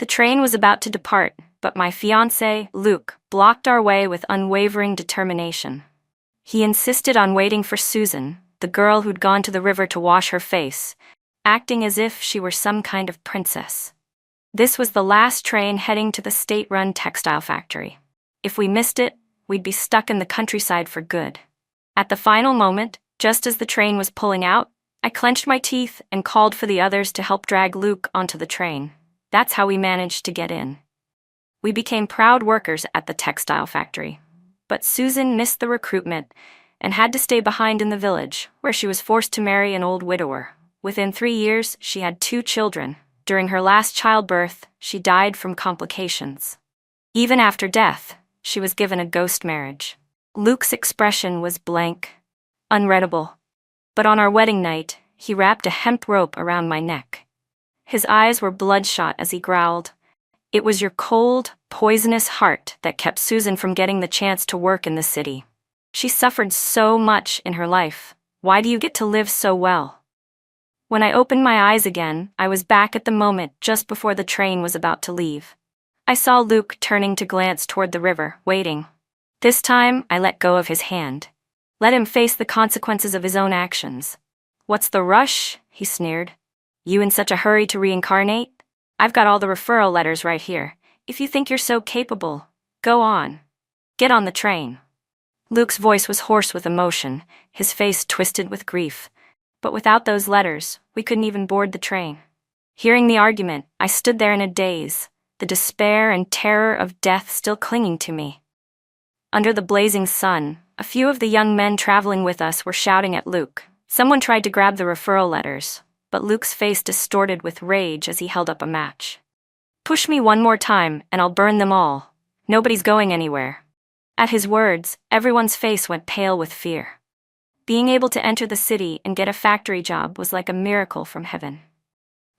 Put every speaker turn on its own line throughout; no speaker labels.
The train was about to depart, but my fiancé, Luke, blocked our way with unwavering determination. He insisted on waiting for Susan, the girl who'd gone to the river to wash her face, acting as if she were some kind of princess. This was the last train heading to the state-run textile factory. If we missed it, we'd be stuck in the countryside for good. At the final moment, just as the train was pulling out, I clenched my teeth and called for the others to help drag Luke onto the train. That's how we managed to get in. We became proud workers at the textile factory. But Susan missed the recruitment and had to stay behind in the village, where she was forced to marry an old widower. Within 3 years, she had 2 children. During her last childbirth, she died from complications. Even after death, she was given a ghost marriage. Luke's expression was blank, unreadable. But on our wedding night, he wrapped a hemp rope around my neck. His eyes were bloodshot as he growled, "It was your cold, poisonous heart that kept Susan from getting the chance to work in the city. She suffered so much in her life. Why do you get to live so well?" When I opened my eyes again, I was back at the moment just before the train was about to leave. I saw Luke turning to glance toward the river, waiting. This time, I let go of his hand. Let him face the consequences of his own actions. "What's the rush?" he sneered. "You in such a hurry to reincarnate? I've got all the referral letters right here. If you think you're so capable, go on. Get on the train." Luke's voice was hoarse with emotion, his face twisted with grief. But without those letters, we couldn't even board the train. Hearing the argument, I stood there in a daze, the despair and terror of death still clinging to me. Under the blazing sun, a few of the young men traveling with us were shouting at Luke. Someone tried to grab the referral letters, but Luke's face distorted with rage as he held up a match. "Push me one more time, and I'll burn them all. Nobody's going anywhere." At his words, everyone's face went pale with fear. Being able to enter the city and get a factory job was like a miracle from heaven.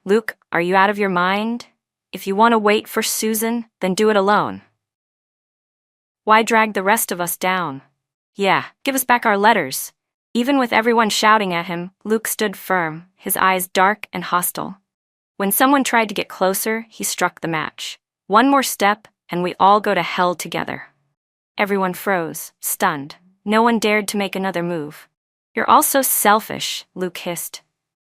"Luke, are you out of your mind? If you want to wait for Susan, then do it alone. Why drag the rest of us down? Yeah, give us back our letters." Even with everyone shouting at him, Luke stood firm, his eyes dark and hostile. When someone tried to get closer, he struck the match. One more step, and we all go to hell together. Everyone froze, stunned. No one dared to make another move. "You're all so selfish," Luke hissed.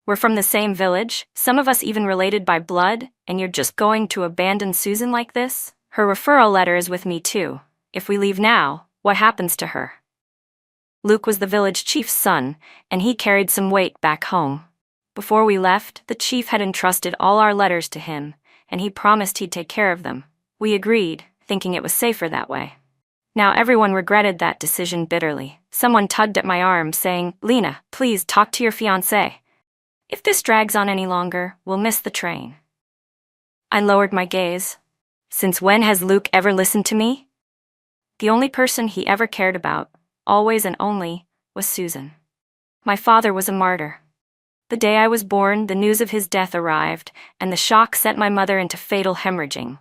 "We're from the same village, some of us even related by blood, and you're just going to abandon Susan like this? Her referral letter is with me too. If we leave now, what happens to her?" Luke was the village chief's son, and he carried some weight back home. Before we left, the chief had entrusted all our letters to him, and he promised he'd take care of them. We agreed, thinking it was safer that way. Now everyone regretted that decision bitterly. Someone tugged at my arm, saying, "Lena, please talk to your fiancé. If this drags on any longer, we'll miss the train." I lowered my gaze. Since when has Luke ever listened to me? The only person he ever cared about, always and only, was Susan. My father was a martyr. The day I was born, the news of his death arrived, and the shock sent my mother into fatal hemorrhaging.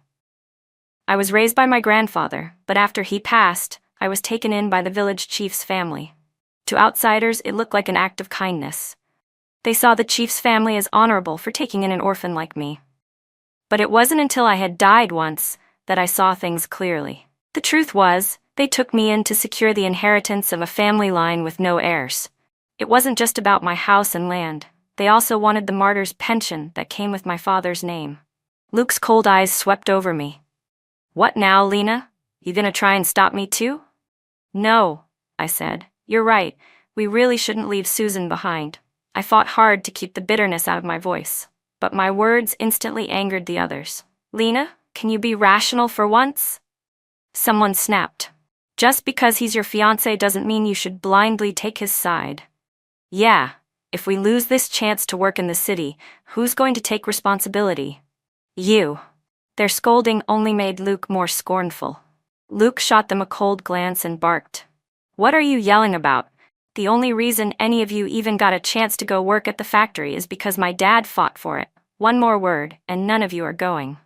I was raised by my grandfather, but after he passed, I was taken in by the village chief's family. To outsiders, it looked like an act of kindness. They saw the chief's family as honorable for taking in an orphan like me. But it wasn't until I had died once that I saw things clearly. The truth was, they took me in to secure the inheritance of a family line with no heirs. It wasn't just about my house and land. They also wanted the martyr's pension that came with my father's name. Luke's cold eyes swept over me. "What now, Lena? You gonna try and stop me too?" "No," I said. "You're right. We really shouldn't leave Susan behind." I fought hard to keep the bitterness out of my voice, but my words instantly angered the others. "Lena, can you be rational for once?" Someone snapped. "Just because he's your fiancé doesn't mean you should blindly take his side." "Yeah, if we lose this chance to work in the city, who's going to take responsibility?" "You." Their scolding only made Luke more scornful. Luke shot them a cold glance and barked. "What are you yelling about? The only reason any of you even got a chance to go work at the factory is because my dad fought for it. One more word, and none of you are going."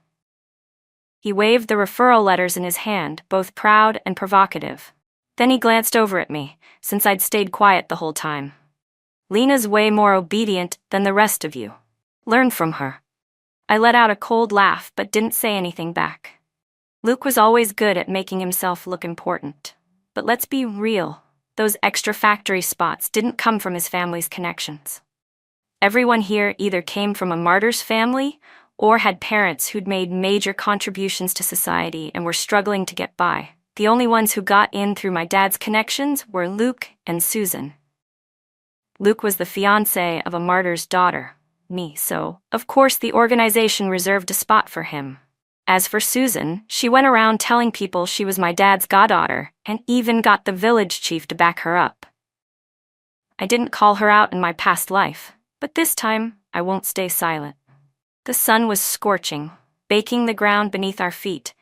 He waved the referral letters in his hand, both proud and provocative. Then he glanced over at me, since I'd stayed quiet the whole time. "Lena's way more obedient than the rest of you. Learn from her." I let out a cold laugh but didn't say anything back. Luke was always good at making himself look important. But let's be real, those extra factory spots didn't come from his family's connections. Everyone here either came from a martyr's family or had parents who'd made major contributions to society and were struggling to get by. The only ones who got in through my dad's connections were Luke and Susan. Luke was the fiancé of a martyr's daughter, me, so, of course, the organization reserved a spot for him. As for Susan, she went around telling people she was my dad's goddaughter and even got the village chief to back her up. I didn't call her out in my past life, but this time I won't stay silent. The sun was scorching, baking the ground beneath our feet.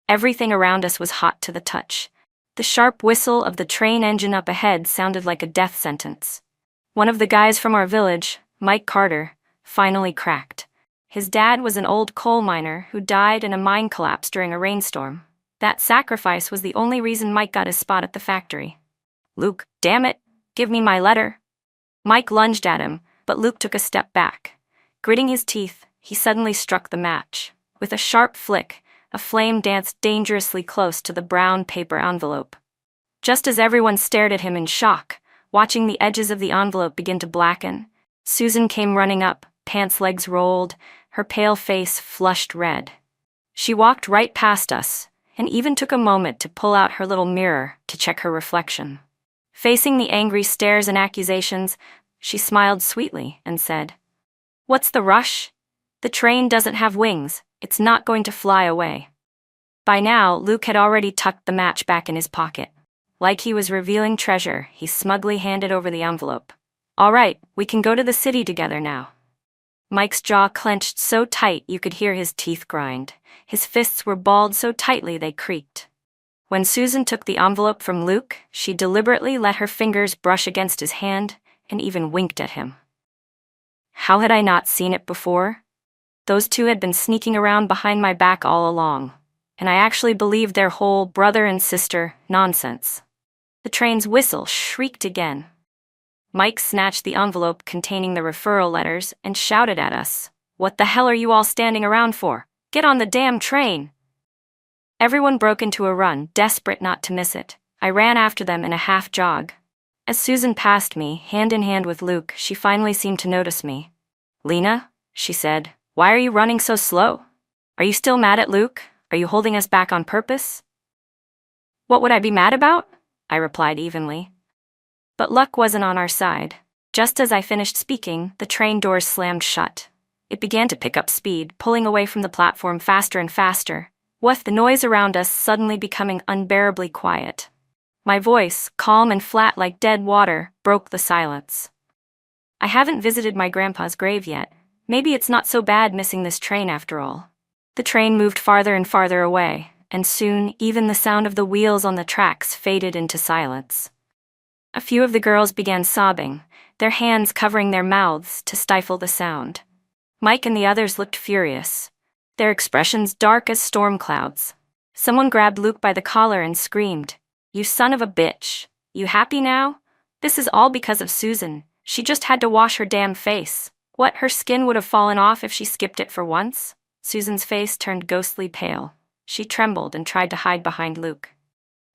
Everything around us was hot to the touch. The sharp whistle of the train engine up ahead sounded like a death sentence. One of the guys from our village, Mike Carter, finally cracked. His dad was an old coal miner who died in a mine collapse during a rainstorm. That sacrifice was the only reason Mike got his spot at the factory. "Luke, damn it, give me my letter." Mike lunged at him, but Luke took a step back. Gritting his teeth, he suddenly struck the match. With a sharp flick, a flame danced dangerously close to the brown paper envelope. Just as everyone stared at him in shock, watching the edges of the envelope begin to blacken, Susan came running up, pants legs rolled, her pale face flushed red. She walked right past us, and even took a moment to pull out her little mirror to check her reflection. Facing the angry stares and accusations, she smiled sweetly and said, "What's the rush? The train doesn't have wings, it's not going to fly away." By now, Luke had already tucked the match back in his pocket. Like he was revealing treasure, he smugly handed over the envelope. "All right, we can go to the city together now." Mike's jaw clenched so tight you could hear his teeth grind. His fists were balled so tightly they creaked. When Susan took the envelope from Luke, she deliberately let her fingers brush against his hand and even winked at him. How had I not seen it before? Those two had been sneaking around behind my back all along, and I actually believed their whole brother and sister nonsense. The train's whistle shrieked again. Mike snatched the envelope containing the referral letters and shouted at us, "What the hell are you all standing around for? Get on the damn train!" Everyone broke into a run, desperate not to miss it. I ran after them in a half jog. As Susan passed me, hand in hand with Luke, she finally seemed to notice me. "Lena," she said, "why are you running so slow? Are you still mad at Luke? Are you holding us back on purpose?" "What would I be mad about?" I replied evenly. But luck wasn't on our side. Just as I finished speaking, the train doors slammed shut. It began to pick up speed, pulling away from the platform faster and faster, with the noise around us suddenly becoming unbearably quiet. My voice, calm and flat like dead water, broke the silence. "I haven't visited my grandpa's grave yet. Maybe it's not so bad missing this train after all." The train moved farther and farther away, and soon even the sound of the wheels on the tracks faded into silence. A few of the girls began sobbing, their hands covering their mouths to stifle the sound. Mike and the others looked furious, their expressions dark as storm clouds. Someone grabbed Luke by the collar and screamed, "You son of a bitch! You happy now? This is all because of Susan. She just had to wash her damn face. What, her skin would have fallen off if she skipped it for once?" Susan's face turned ghostly pale. She trembled and tried to hide behind Luke.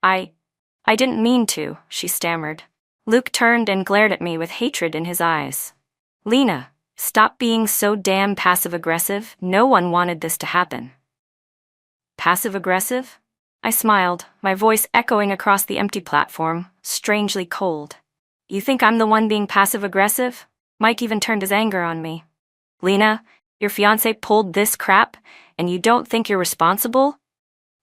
I didn't mean to," she stammered. Luke turned and glared at me with hatred in his eyes. "Lena, stop being so damn passive-aggressive. No one wanted this to happen." "Passive-aggressive?" I smiled, my voice echoing across the empty platform, strangely cold. "You think I'm the one being passive-aggressive?" Mike even turned his anger on me. "Lena, your fiancé pulled this crap, and you don't think you're responsible?"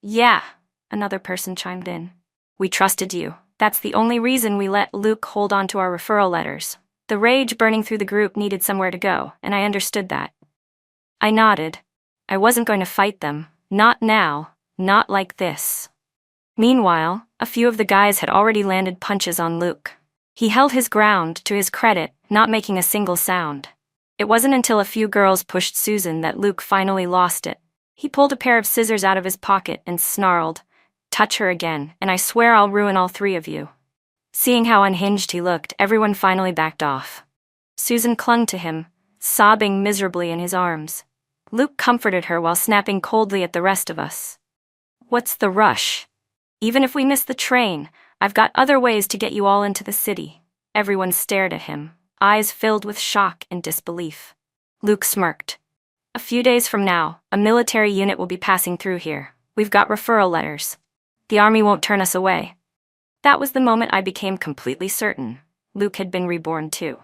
"Yeah," another person chimed in. "We trusted you. That's the only reason we let Luke hold on to our referral letters." The rage burning through the group needed somewhere to go, and I understood that. I nodded. I wasn't going to fight them. Not now. Not like this. Meanwhile, a few of the guys had already landed punches on Luke. He held his ground, to his credit, not making a single sound. It wasn't until a few girls pushed Susan that Luke finally lost it. He pulled a pair of scissors out of his pocket and snarled, "Touch her again, and I swear I'll ruin all three of you." Seeing how unhinged he looked, everyone finally backed off. Susan clung to him, sobbing miserably in his arms. Luke comforted her while snapping coldly at the rest of us. What's the rush? Even if we miss the train, I've got other ways to get you all into the city. Everyone stared at him, eyes filled with shock and disbelief. Luke smirked. A few days from now, a military unit will be passing through here. We've got referral letters. The army won't turn us away. That was the moment I became completely certain Luke had been reborn too.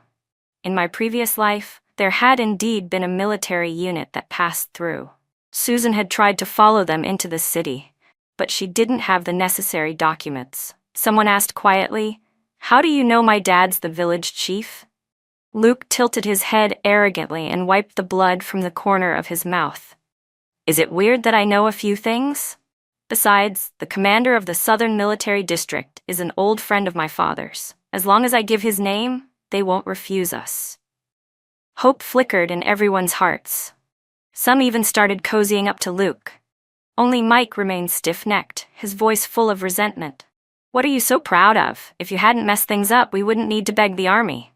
In my previous life, there had indeed been a military unit that passed through. Susan had tried to follow them into the city, but she didn't have the necessary documents. Someone asked quietly, "How do you know my dad's the village chief?" Luke tilted his head arrogantly and wiped the blood from the corner of his mouth. Is it weird that I know a few things? Besides, the commander of the Southern Military District is an old friend of my father's. As long as I give his name, they won't refuse us. Hope flickered in everyone's hearts. Some even started cozying up to Luke. Only Mike remained stiff-necked, his voice full of resentment. What are you so proud of? If you hadn't messed things up, we wouldn't need to beg the army.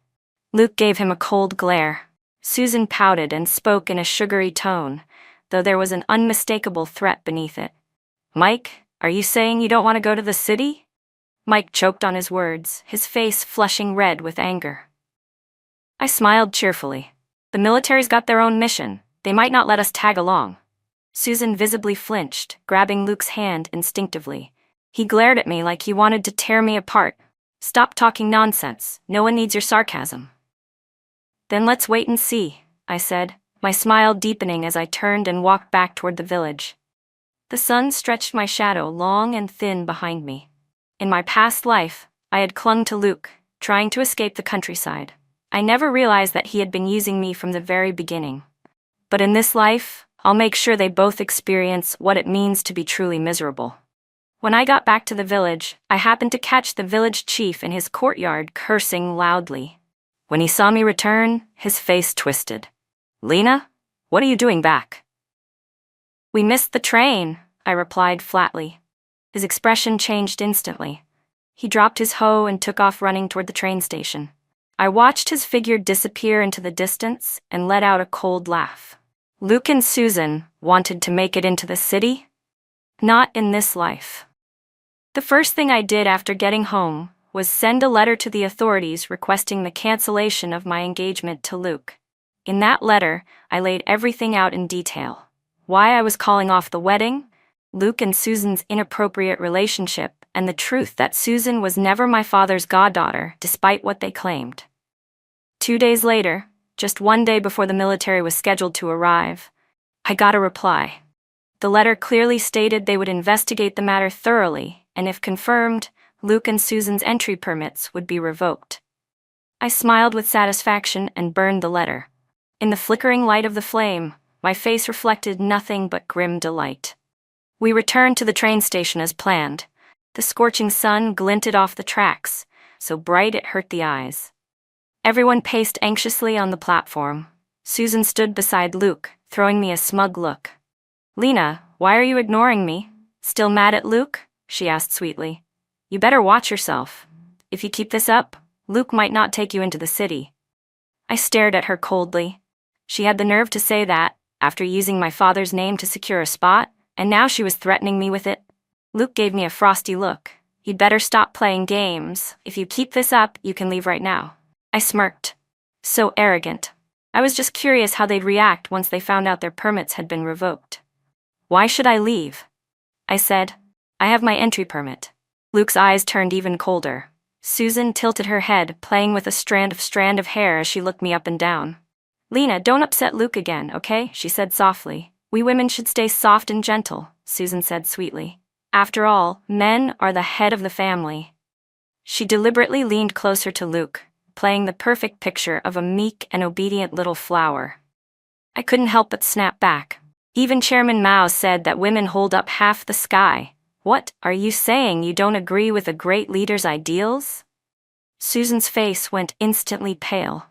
Luke gave him a cold glare. Susan pouted and spoke in a sugary tone, though there was an unmistakable threat beneath it. Mike, are you saying you don't want to go to the city? Mike choked on his words, his face flushing red with anger. I smiled cheerfully. The military's got their own mission. They might not let us tag along. Susan visibly flinched, grabbing Luke's hand instinctively. He glared at me like he wanted to tear me apart. Stop talking nonsense. No one needs your sarcasm. Then let's wait and see, I said, my smile deepening as I turned and walked back toward the village. The sun stretched my shadow long and thin behind me. In my past life, I had clung to Luke, trying to escape the countryside. I never realized that he had been using me from the very beginning. But in this life, I'll make sure they both experience what it means to be truly miserable. When I got back to the village, I happened to catch the village chief in his courtyard cursing loudly. When he saw me return, his face twisted. Lena, what are you doing back? We missed the train, I replied flatly. His expression changed instantly. He dropped his hoe and took off running toward the train station. I watched his figure disappear into the distance and let out a cold laugh. Luke and Susan wanted to make it into the city? Not in this life. The first thing I did after getting home was send a letter to the authorities requesting the cancellation of my engagement to Luke. In that letter, I laid everything out in detail. Why I was calling off the wedding, Luke and Susan's inappropriate relationship, and the truth that Susan was never my father's goddaughter, despite what they claimed. 2 days later, just one day before the military was scheduled to arrive, I got a reply. The letter clearly stated they would investigate the matter thoroughly, and if confirmed, Luke and Susan's entry permits would be revoked. I smiled with satisfaction and burned the letter. In the flickering light of the flame, my face reflected nothing but grim delight. We returned to the train station as planned. The scorching sun glinted off the tracks, so bright it hurt the eyes. Everyone paced anxiously on the platform. Susan stood beside Luke, throwing me a smug look. Lena, why are you ignoring me? Still mad at Luke? She asked sweetly. You better watch yourself. If you keep this up, Luke might not take you into the city. I stared at her coldly. She had the nerve to say that, after using my father's name to secure a spot, and now she was threatening me with it. Luke gave me a frosty look. You'd better stop playing games. If you keep this up, you can leave right now. I smirked. So arrogant. I was just curious how they'd react once they found out their permits had been revoked. Why should I leave? I said. I have my entry permit. Luke's eyes turned even colder. Susan tilted her head, playing with a strand of hair as she looked me up and down. Lena, don't upset Luke again, okay? She said softly. We women should stay soft and gentle, Susan said sweetly. After all, men are the head of the family. She deliberately leaned closer to Luke, playing the perfect picture of a meek and obedient little flower. I couldn't help but snap back. Even Chairman Mao said that women hold up half the sky. What, are you saying you don't agree with a great leader's ideals? Susan's face went instantly pale.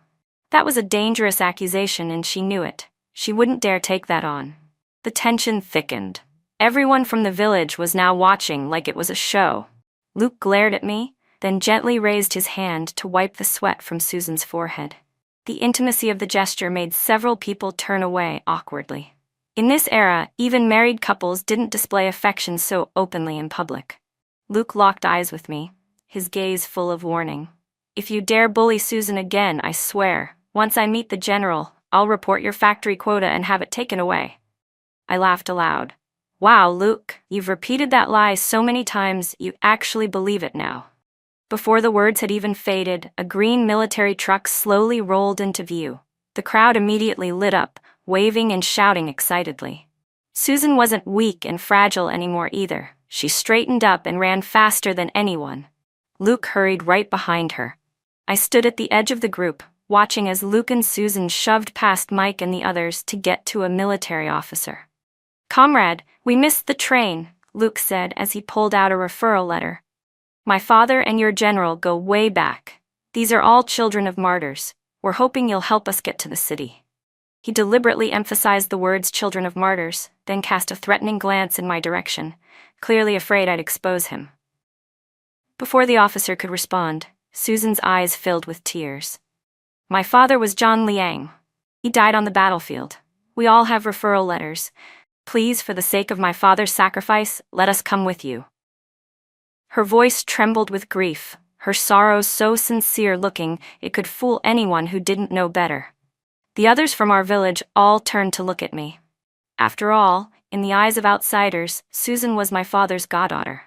That was a dangerous accusation and she knew it. She wouldn't dare take that on. The tension thickened. Everyone from the village was now watching like it was a show. Luke glared at me, then gently raised his hand to wipe the sweat from Susan's forehead. The intimacy of the gesture made several people turn away awkwardly. In this era, even married couples didn't display affection so openly in public. Luke locked eyes with me, his gaze full of warning. If you dare bully Susan again, I swear, once I meet the general, I'll report your factory quota and have it taken away. I laughed aloud. Wow, Luke, you've repeated that lie so many times you actually believe it now. Before the words had even faded, a green military truck slowly rolled into view. The crowd immediately lit up, waving and shouting excitedly. Susan wasn't weak and fragile anymore either. She straightened up and ran faster than anyone. Luke hurried right behind her. I stood at the edge of the group, watching as Luke and Susan shoved past Mike and the others to get to a military officer. Comrade, we missed the train, Luke said as he pulled out a referral letter. My father and your general go way back. These are all children of martyrs. We're hoping you'll help us get to the city. He deliberately emphasized the words children of martyrs, then cast a threatening glance in my direction, clearly afraid I'd expose him. Before the officer could respond, Susan's eyes filled with tears. My father was John Liang. He died on the battlefield. We all have referral letters. Please, for the sake of my father's sacrifice, let us come with you. Her voice trembled with grief, her sorrow so sincere-looking it could fool anyone who didn't know better. The others from our village all turned to look at me. After all, in the eyes of outsiders, Susan was my father's goddaughter.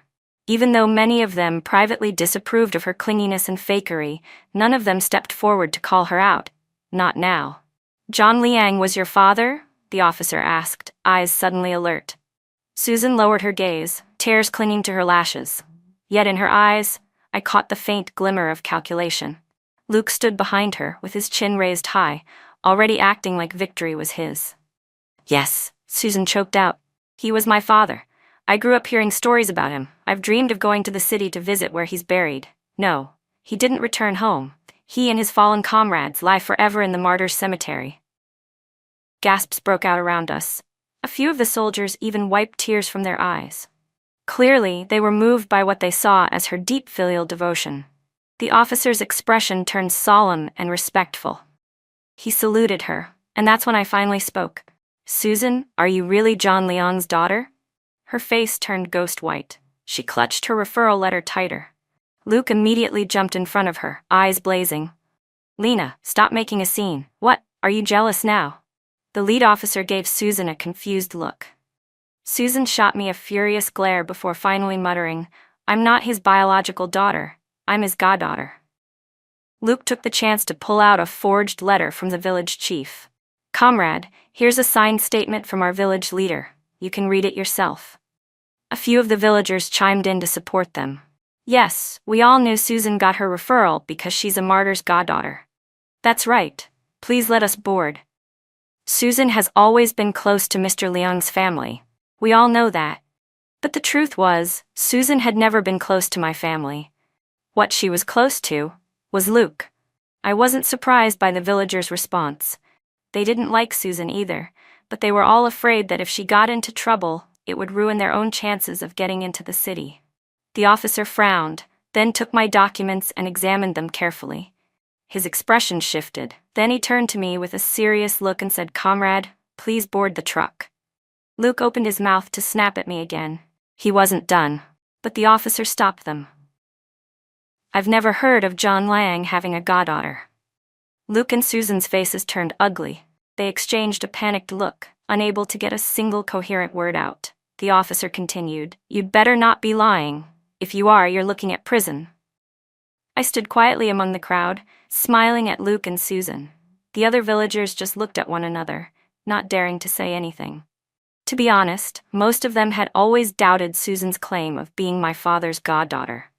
Even though many of them privately disapproved of her clinginess and fakery, none of them stepped forward to call her out. Not now. John Liang was your father? The officer asked, eyes suddenly alert. Susan lowered her gaze, tears clinging to her lashes. Yet in her eyes, I caught the faint glimmer of calculation. Luke stood behind her, with his chin raised high, already acting like victory was his. Yes, Susan choked out. He was my father. I grew up hearing stories about him. I've dreamed of going to the city to visit where he's buried. No, he didn't return home. He and his fallen comrades lie forever in the martyrs' cemetery. Gasps broke out around us. A few of the soldiers even wiped tears from their eyes. Clearly, they were moved by what they saw as her deep filial devotion. The officer's expression turned solemn and respectful. He saluted her, and that's when I finally spoke. Susan, are you really John Liang's daughter? Her face turned ghost white. She clutched her referral letter tighter. Luke immediately jumped in front of her, eyes blazing. Lena, stop making a scene. What, are you jealous now? The lead officer gave Susan a confused look. Susan shot me a furious glare before finally muttering, I'm not his biological daughter, I'm his goddaughter. Luke took the chance to pull out a forged letter from the village chief. Comrade, here's a signed statement from our village leader. You can read it yourself. A few of the villagers chimed in to support them. Yes, we all knew Susan got her referral because she's a martyr's goddaughter. That's right. Please let us board. Susan has always been close to Mr. Liang's family. We all know that. But the truth was, Susan had never been close to my family. What she was close to was Luke. I wasn't surprised by the villagers' response. They didn't like Susan either, but they were all afraid that if she got into trouble, it would ruin their own chances of getting into the city. The officer frowned, then took my documents and examined them carefully. His expression shifted. Then he turned to me with a serious look and said, Comrade, please board the truck. Luke opened his mouth to snap at me again. He wasn't done, but the officer stopped them. I've never heard of John Liang having a goddaughter. Luke and Susan's faces turned ugly. They exchanged a panicked look, unable to get a single coherent word out. The officer continued, You'd better not be lying. If you are, you're looking at prison. I stood quietly among the crowd, smiling at Luke and Susan. The other villagers just looked at one another, not daring to say anything. To be honest, most of them had always doubted Susan's claim of being my father's goddaughter.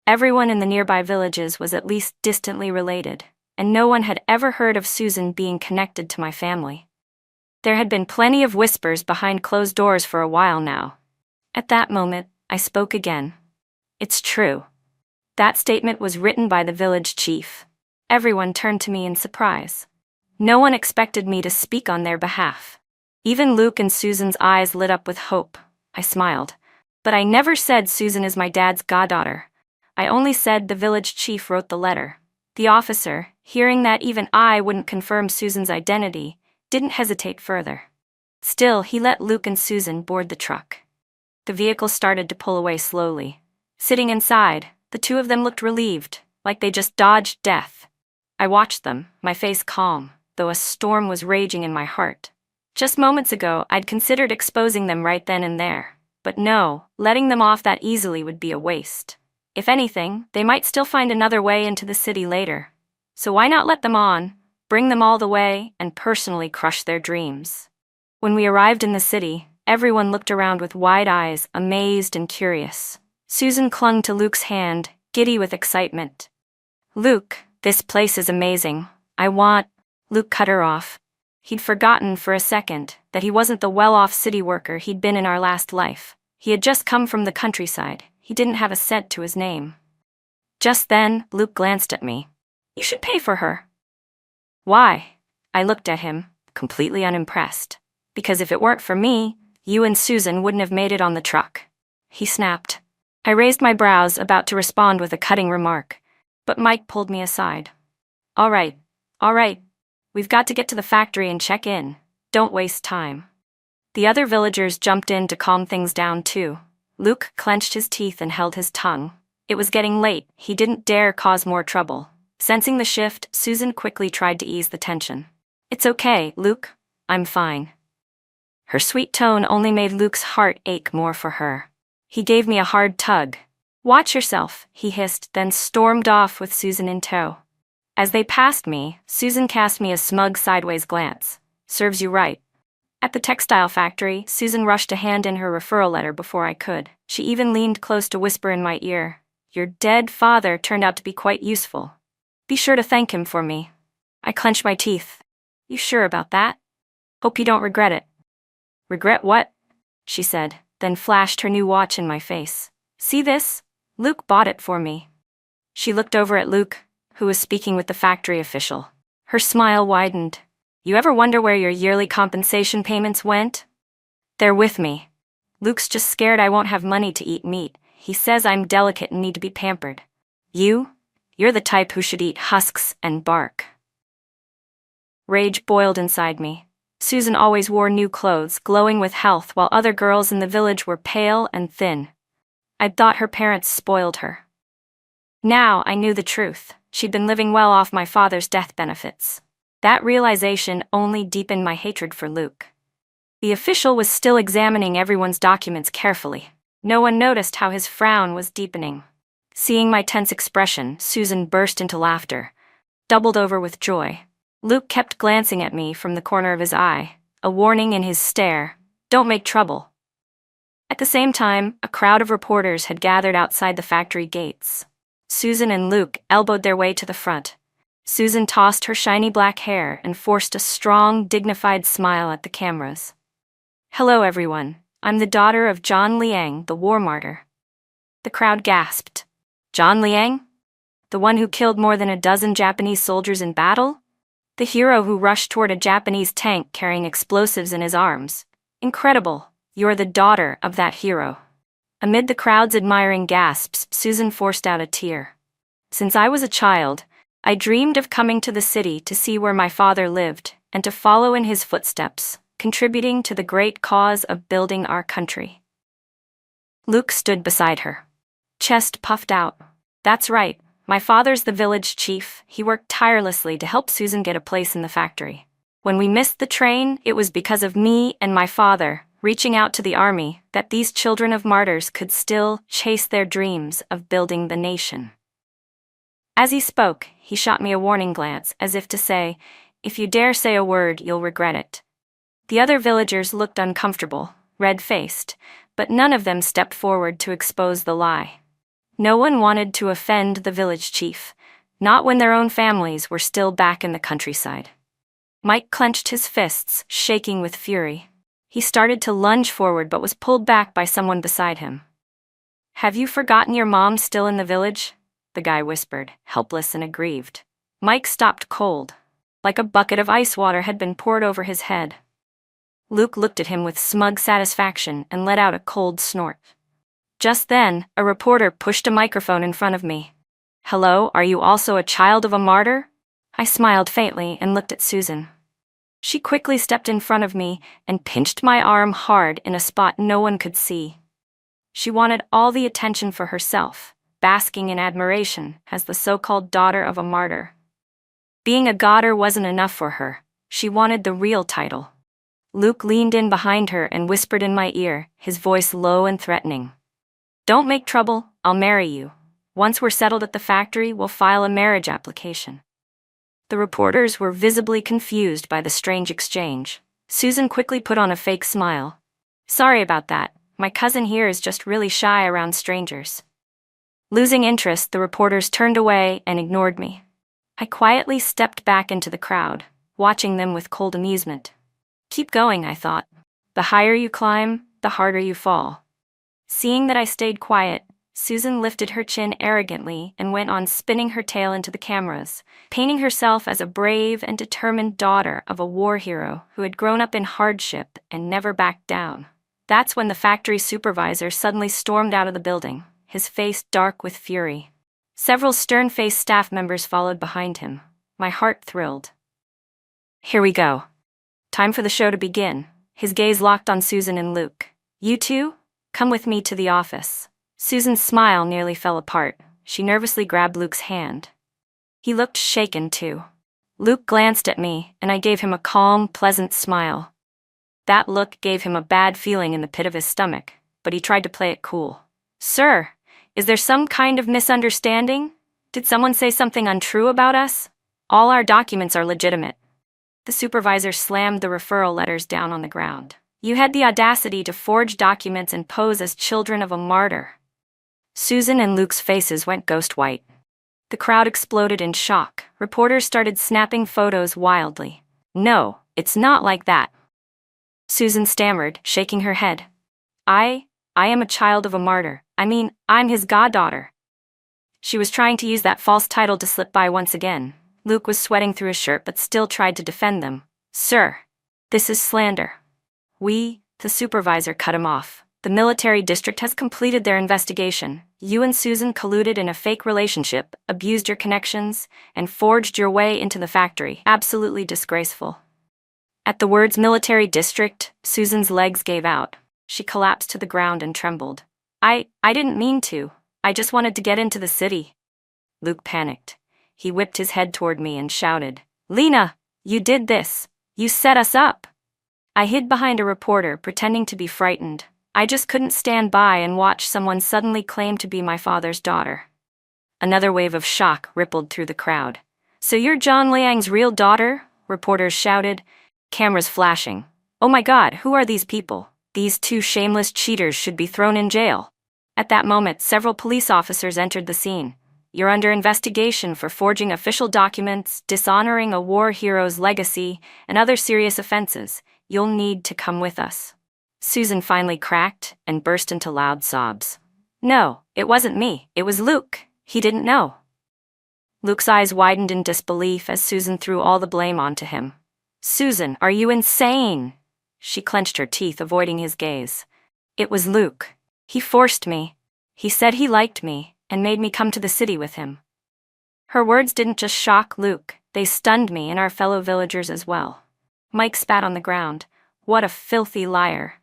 Everyone in the nearby villages was at least distantly related, and no one had ever heard of Susan being connected to my family. There had been plenty of whispers behind closed doors for a while now. At that moment, I spoke again. It's true. That statement was written by the village chief. Everyone turned to me in surprise. No one expected me to speak on their behalf. Even Luke and Susan's eyes lit up with hope. I smiled. But I never said Susan is my dad's goddaughter. I only said the village chief wrote the letter. The officer, hearing that even I wouldn't confirm Susan's identity, didn't hesitate further. Still, he let Luke and Susan board the truck. The vehicle started to pull away slowly. Sitting inside, the two of them looked relieved, like they just dodged death. I watched them, my face calm, though a storm was raging in my heart. Just moments ago, I'd considered exposing them right then and there. But no, letting them off that easily would be a waste. If anything, they might still find another way into the city later. So why not let them on, bring them all the way, and personally crush their dreams? When we arrived in the city, everyone looked around with wide eyes, amazed and curious. Susan clung to Luke's hand, giddy with excitement. "Luke, this place is amazing. Luke cut her off. He'd forgotten for a second that he wasn't the well-off city worker he'd been in our last life. He had just come from the countryside. He didn't have a cent to his name. Just then, Luke glanced at me. "You should pay for her." "Why?" I looked at him, completely unimpressed. "Because if it weren't for me, you and Susan wouldn't have made it on the truck," he snapped. I raised my brows, about to respond with a cutting remark, but Mike pulled me aside. All right. We've got to get to the factory and check in. Don't waste time." The other villagers jumped in to calm things down too. Luke clenched his teeth and held his tongue. It was getting late. He didn't dare cause more trouble. Sensing the shift, Susan quickly tried to ease the tension. "It's okay, Luke. I'm fine." Her sweet tone only made Luke's heart ache more for her. He gave me a hard tug. "Watch yourself," he hissed, then stormed off with Susan in tow. As they passed me, Susan cast me a smug sideways glance. "Serves you right." At the textile factory, Susan rushed to hand in her referral letter before I could. She even leaned close to whisper in my ear, "Your dead father turned out to be quite useful. Be sure to thank him for me." I clenched my teeth. "You sure about that? Hope you don't regret it." "Regret what?" she said, then flashed her new watch in my face. "See this? Luke bought it for me." She looked over at Luke, who was speaking with the factory official. Her smile widened. "You ever wonder where your yearly compensation payments went?" "They're with me. Luke's just scared I won't have money to eat meat. He says I'm delicate and need to be pampered. You're the type who should eat husks and bark." Rage boiled inside me. Susan always wore new clothes, glowing with health, while other girls in the village were pale and thin. I'd thought her parents spoiled her. Now I knew the truth. She'd been living well off my father's death benefits. That realization only deepened my hatred for Luke. The official was still examining everyone's documents carefully. No one noticed how his frown was deepening. Seeing my tense expression, Susan burst into laughter, doubled over with joy. Luke kept glancing at me from the corner of his eye, a warning in his stare, "Don't make trouble." At the same time, a crowd of reporters had gathered outside the factory gates. Susan and Luke elbowed their way to the front. Susan tossed her shiny black hair and forced a strong, dignified smile at the cameras. "Hello, everyone. I'm the daughter of John Liang, the war martyr." The crowd gasped. "John Liang? The one who killed more than a dozen Japanese soldiers in battle? The hero who rushed toward a Japanese tank carrying explosives in his arms? Incredible. You're the daughter of that hero." Amid the crowd's admiring gasps, Susan forced out a tear. "Since I was a child, I dreamed of coming to the city to see where my father lived and to follow in his footsteps, contributing to the great cause of building our country." Luke stood beside her, chest puffed out. "That's right. My father's the village chief. He worked tirelessly to help Susan get a place in the factory. When we missed the train, it was because of me and my father reaching out to the army that these children of martyrs could still chase their dreams of building the nation." As he spoke, he shot me a warning glance, as if to say, "If you dare say a word, you'll regret it." The other villagers looked uncomfortable, red-faced, but none of them stepped forward to expose the lie. No one wanted to offend the village chief, not when their own families were still back in the countryside. Mike clenched his fists, shaking with fury. He started to lunge forward but was pulled back by someone beside him. "Have you forgotten your mom's still in the village?" the guy whispered, helpless and aggrieved. Mike stopped cold, like a bucket of ice water had been poured over his head. Luke looked at him with smug satisfaction and let out a cold snort. Just then, a reporter pushed a microphone in front of me. "Hello, are you also a child of a martyr?" I smiled faintly and looked at Susan. She quickly stepped in front of me and pinched my arm hard in a spot no one could see. She wanted all the attention for herself, basking in admiration as the so-called daughter of a martyr. Being a goddess wasn't enough for her. She wanted the real title. Luke leaned in behind her and whispered in my ear, his voice low and threatening. "Don't make trouble, I'll marry you. Once we're settled at the factory, we'll file a marriage application." The reporters were visibly confused by the strange exchange. Susan quickly put on a fake smile. "Sorry about that. My cousin here is just really shy around strangers." Losing interest, the reporters turned away and ignored me. I quietly stepped back into the crowd, watching them with cold amusement. Keep going, I thought. The higher you climb, the harder you fall. Seeing that I stayed quiet, Susan lifted her chin arrogantly and went on spinning her tale into the cameras, painting herself as a brave and determined daughter of a war hero who had grown up in hardship and never backed down. That's when the factory supervisor suddenly stormed out of the building, his face dark with fury. Several stern-faced staff members followed behind him. My heart thrilled. "Here we go. Time for the show to begin." His gaze locked on Susan and Luke. "You two? Come with me to the office." Susan's smile nearly fell apart. She nervously grabbed Luke's hand. He looked shaken too. Luke glanced at me, and I gave him a calm, pleasant smile. That look gave him a bad feeling in the pit of his stomach, but he tried to play it cool. "Sir, is there some kind of misunderstanding? Did someone say something untrue about us? All our documents are legitimate." The supervisor slammed the referral letters down on the ground. "You had the audacity to forge documents and pose as children of a martyr." Susan and Luke's faces went ghost white. The crowd exploded in shock. Reporters started snapping photos wildly. "No, it's not like that." Susan stammered, shaking her head. I am a child of a martyr. I'm his goddaughter." She was trying to use that false title to slip by once again. Luke was sweating through his shirt but still tried to defend them. "Sir, this is slander." The supervisor cut him off. "The military district has completed their investigation. You and Susan colluded in a fake relationship, abused your connections, and forged your way into the factory. Absolutely disgraceful." At the words military district, Susan's legs gave out. She collapsed to the ground and trembled. I didn't mean to. I just wanted to get into the city." Luke panicked. He whipped his head toward me and shouted, "Lena, you did this. You set us up." I hid behind a reporter, pretending to be frightened. I just couldn't stand by and watch someone suddenly claim to be my father's daughter. Another wave of shock rippled through the crowd. "So you're John Liang's real daughter?" reporters shouted, cameras flashing. "Oh my God, who are these people? These two shameless cheaters should be thrown in jail." At that moment, several police officers entered the scene. "You're under investigation for forging official documents, dishonoring a war hero's legacy, and other serious offenses. You'll need to come with us." Susan finally cracked and burst into loud sobs. "No, it wasn't me. It was Luke. He didn't know." Luke's eyes widened in disbelief as Susan threw all the blame onto him. "Susan, are you insane?" She clenched her teeth, avoiding his gaze. "It was Luke. He forced me. He said he liked me and made me come to the city with him." Her words didn't just shock Luke, they stunned me and our fellow villagers as well. Mike spat on the ground. What a filthy liar.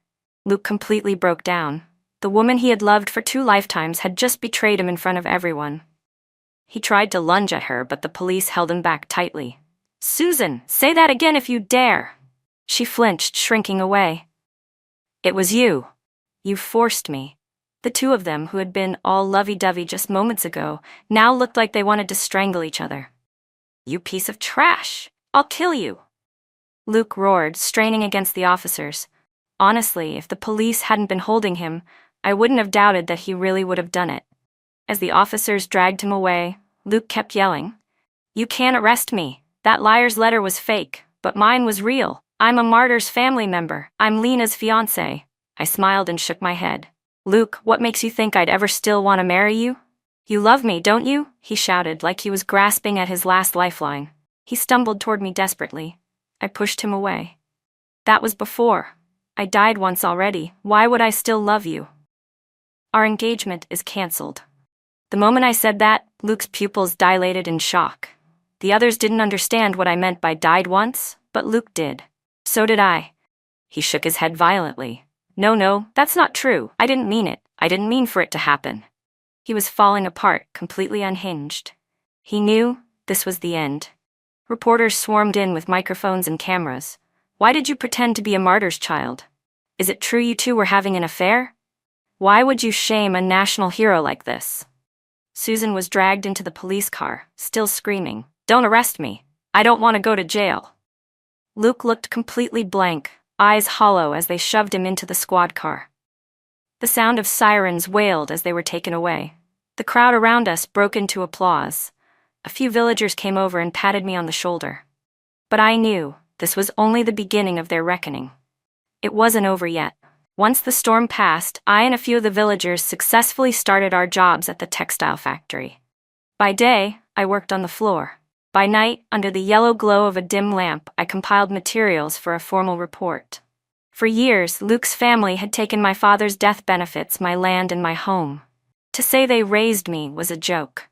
Luke completely broke down. The woman he had loved for 2 lifetimes had just betrayed him in front of everyone. He tried to lunge at her, but the police held him back tightly. "Susan, say that again if you dare." She flinched, shrinking away. "It was you. You forced me." The two of them, who had been all lovey-dovey just moments ago, now looked like they wanted to strangle each other. "You piece of trash! I'll kill you!" Luke roared, straining against the officers. Honestly, if the police hadn't been holding him, I wouldn't have doubted that he really would have done it. As the officers dragged him away, Luke kept yelling, "You can't arrest me. That liar's letter was fake, but mine was real. I'm a martyr's family member. I'm Lena's fiancé." I smiled and shook my head. "Luke, what makes you think I'd ever still want to marry you? You love me, don't you?" he shouted like he was grasping at his last lifeline. He stumbled toward me desperately. I pushed him away. "That was before. I died once already. Why would I still love you? Our engagement is canceled." The moment I said that, Luke's pupils dilated in shock. The others didn't understand what I meant by died once. But Luke did. So did I. He shook his head violently. No, that's not true. I didn't mean it. I didn't mean for it to happen. He was falling apart, completely unhinged. He knew this was the end. Reporters swarmed in with microphones and cameras. Why did you pretend to be a martyr's child? Is it true you two were having an affair? Why would you shame a national hero like this? Susan was dragged into the police car, still screaming, "Don't arrest me. I don't want to go to jail." Luke looked completely blank, eyes hollow as they shoved him into the squad car. The sound of sirens wailed as they were taken away. The crowd around us broke into applause. A few villagers came over and patted me on the shoulder. But I knew this was only the beginning of their reckoning. It wasn't over yet. Once the storm passed, I and a few of the villagers successfully started our jobs at the textile factory. By day, I worked on the floor. By night, under the yellow glow of a dim lamp, I compiled materials for a formal report. For years, Luke's family had taken my father's death benefits, my land, and my home. To say they raised me was a joke.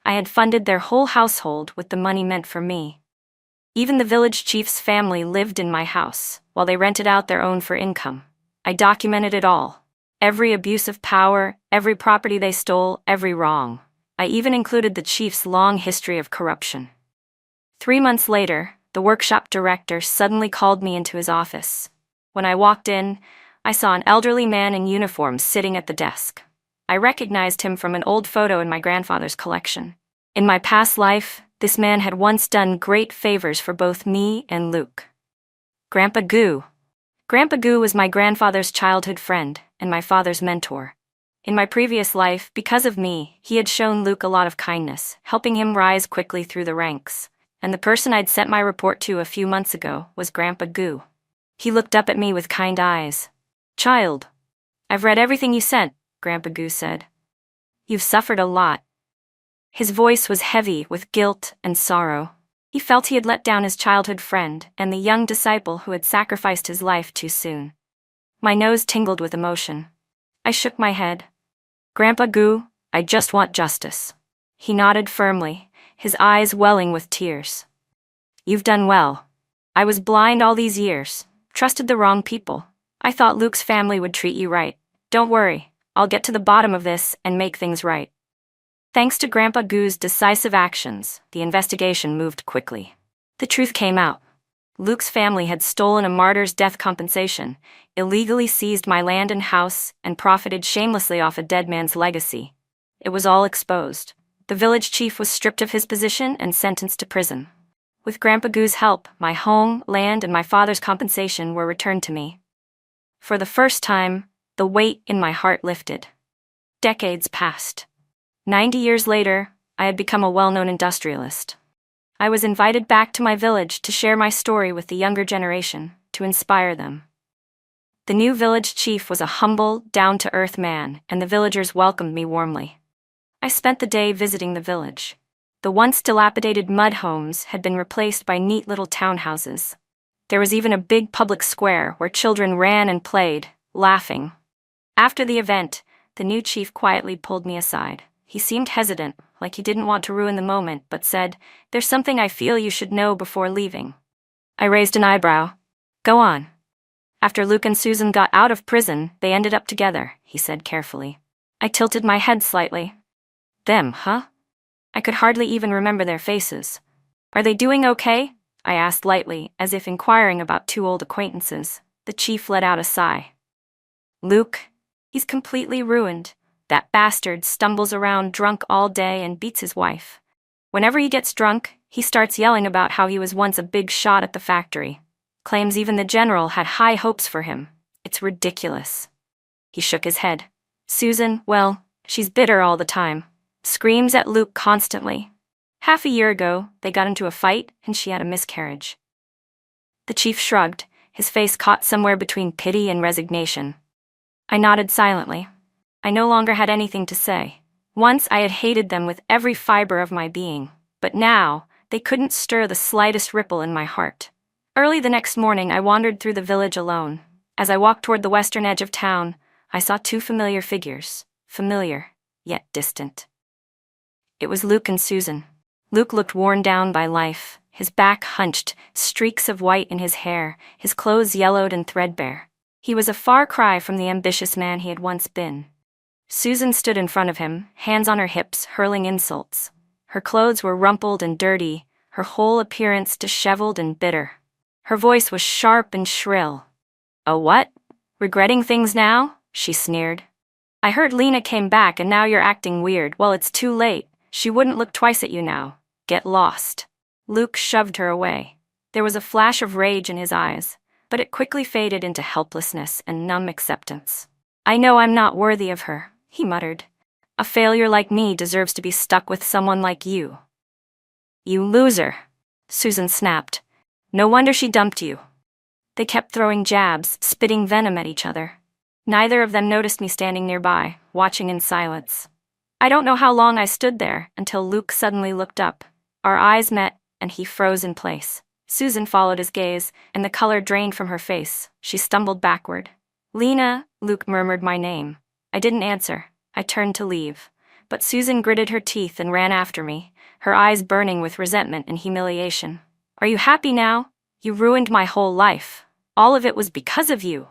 I had funded their whole household with the money meant for me. Even the village chief's family lived in my house, while they rented out their own for income. I documented it all. Every abuse of power, every property they stole, every wrong. I even included the chief's long history of corruption. 3 months later, the workshop director suddenly called me into his office. When I walked in, I saw an elderly man in uniform sitting at the desk. I recognized him from an old photo in my grandfather's collection. In my past life, this man had once done great favors for both me and Luke. Grandpa Goo. Grandpa Goo was my grandfather's childhood friend and my father's mentor. In my previous life, because of me, he had shown Luke a lot of kindness, helping him rise quickly through the ranks. And the person I'd sent my report to a few months ago was Grandpa Goo. He looked up at me with kind eyes. "Child, I've read everything you sent," Grandpa Goo said. "You've suffered a lot." His voice was heavy with guilt and sorrow. He felt he had let down his childhood friend and the young disciple who had sacrificed his life too soon. My nose tingled with emotion. I shook my head. "Grandpa Goo, I just want justice." He nodded firmly, his eyes welling with tears. "You've done well. I was blind all these years, trusted the wrong people. I thought Luke's family would treat you right. Don't worry, I'll get to the bottom of this and make things right." Thanks to Grandpa Goo's decisive actions, the investigation moved quickly. The truth came out. Luke's family had stolen a martyr's death compensation, illegally seized my land and house, and profited shamelessly off a dead man's legacy. It was all exposed. The village chief was stripped of his position and sentenced to prison. With Grandpa Goo's help, my home, land, and my father's compensation were returned to me. For the first time, the weight in my heart lifted. Decades passed. 90 years later, I had become a well-known industrialist. I was invited back to my village to share my story with the younger generation, to inspire them. The new village chief was a humble, down-to-earth man, and the villagers welcomed me warmly. I spent the day visiting the village. The once dilapidated mud homes had been replaced by neat little townhouses. There was even a big public square where children ran and played, laughing. After the event, the new chief quietly pulled me aside. He seemed hesitant, like he didn't want to ruin the moment, but said, "There's something I feel you should know before leaving." I raised an eyebrow. "Go on." "After Luke and Susan got out of prison, they ended up together," he said carefully. I tilted my head slightly. "Them, huh?" I could hardly even remember their faces. "Are they doing okay?" I asked lightly, as if inquiring about two old acquaintances. The chief let out a sigh. "Luke, he's completely ruined. That bastard stumbles around drunk all day and beats his wife. Whenever he gets drunk, he starts yelling about how he was once a big shot at the factory. Claims even the general had high hopes for him. It's ridiculous." He shook his head. "Susan, well, she's bitter all the time. Screams at Luke constantly. Half a year ago, they got into a fight and she had a miscarriage." The chief shrugged, his face caught somewhere between pity and resignation. I nodded silently. I no longer had anything to say. Once I had hated them with every fiber of my being, but now they couldn't stir the slightest ripple in my heart. Early the next morning, I wandered through the village alone. As I walked toward the western edge of town, I saw two familiar figures, familiar, yet distant. It was Luke and Susan. Luke looked worn down by life, his back hunched, streaks of white in his hair, his clothes yellowed and threadbare. He was a far cry from the ambitious man he had once been. Susan stood in front of him, hands on her hips, hurling insults. Her clothes were rumpled and dirty, her whole appearance disheveled and bitter. Her voice was sharp and shrill. "Oh, what? Regretting things now?" she sneered. "I heard Lena came back and now you're acting weird. Well, it's too late. She wouldn't look twice at you now. Get lost." Luke shoved her away. There was a flash of rage in his eyes, but it quickly faded into helplessness and numb acceptance. "I know I'm not worthy of her," he muttered. "A failure like me deserves to be stuck with someone like you." "You loser," Susan snapped. "No wonder she dumped you." They kept throwing jabs, spitting venom at each other. Neither of them noticed me standing nearby, watching in silence. I don't know how long I stood there, until Luke suddenly looked up. Our eyes met, and he froze in place. Susan followed his gaze, and the color drained from her face. She stumbled backward. "Lena," Luke murmured my name. I didn't answer. I turned to leave. But Susan gritted her teeth and ran after me, her eyes burning with resentment and humiliation. "Are you happy now? You ruined my whole life. All of it was because of you."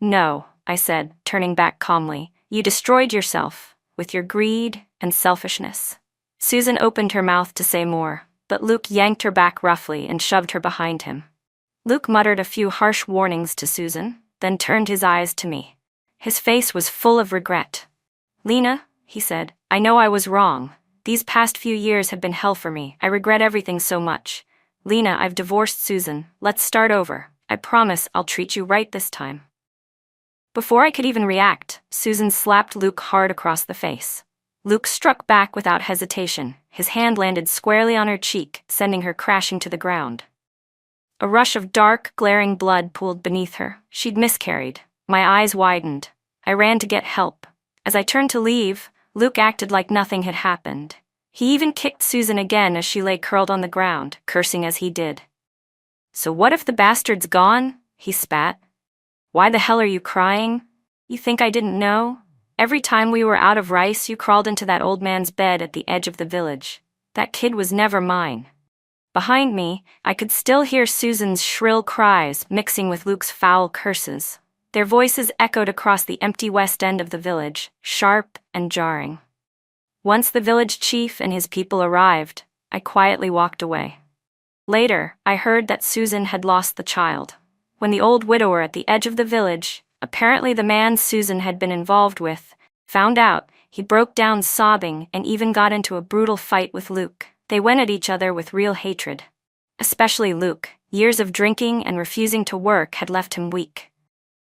"No," I said, turning back calmly. "You destroyed yourself, with your greed and selfishness." Susan opened her mouth to say more, but Luke yanked her back roughly and shoved her behind him. Luke muttered a few harsh warnings to Susan, then turned his eyes to me. His face was full of regret. "Lena," he said, "I know I was wrong. These past few years have been hell for me. I regret everything so much. Lena, I've divorced Susan. Let's start over. I promise I'll treat you right this time." Before I could even react, Susan slapped Luke hard across the face. Luke struck back without hesitation. His hand landed squarely on her cheek, sending her crashing to the ground. A rush of dark, glaring blood pooled beneath her. She'd miscarried. My eyes widened. I ran to get help. As I turned to leave, Luke acted like nothing had happened. He even kicked Susan again as she lay curled on the ground, cursing as he did. "So what if the bastard's gone?" he spat. "Why the hell are you crying? You think I didn't know? Every time we were out of rice, you crawled into that old man's bed at the edge of the village. That kid was never mine." Behind me, I could still hear Susan's shrill cries mixing with Luke's foul curses. Their voices echoed across the empty west end of the village, sharp and jarring. Once the village chief and his people arrived, I quietly walked away. Later, I heard that Susan had lost the child. When the old widower at the edge of the village, apparently the man Susan had been involved with, found out, he broke down sobbing and even got into a brutal fight with Luke. They went at each other with real hatred. Especially Luke. Years of drinking and refusing to work had left him weak.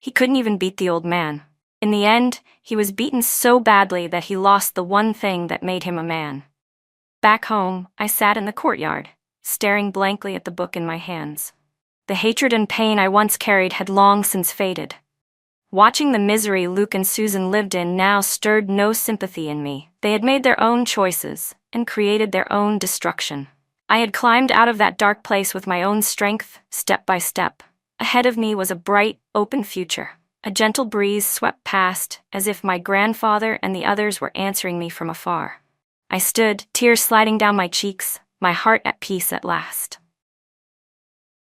He couldn't even beat the old man. In the end, he was beaten so badly that he lost the one thing that made him a man. Back home, I sat in the courtyard, staring blankly at the book in my hands. The hatred and pain I once carried had long since faded. Watching the misery Luke and Susan lived in now stirred no sympathy in me. They had made their own choices and created their own destruction. I had climbed out of that dark place with my own strength, step by step. Ahead of me was a bright, open future. A gentle breeze swept past, as if my grandfather and the others were answering me from afar. I stood, tears sliding down my cheeks, my heart at peace at last.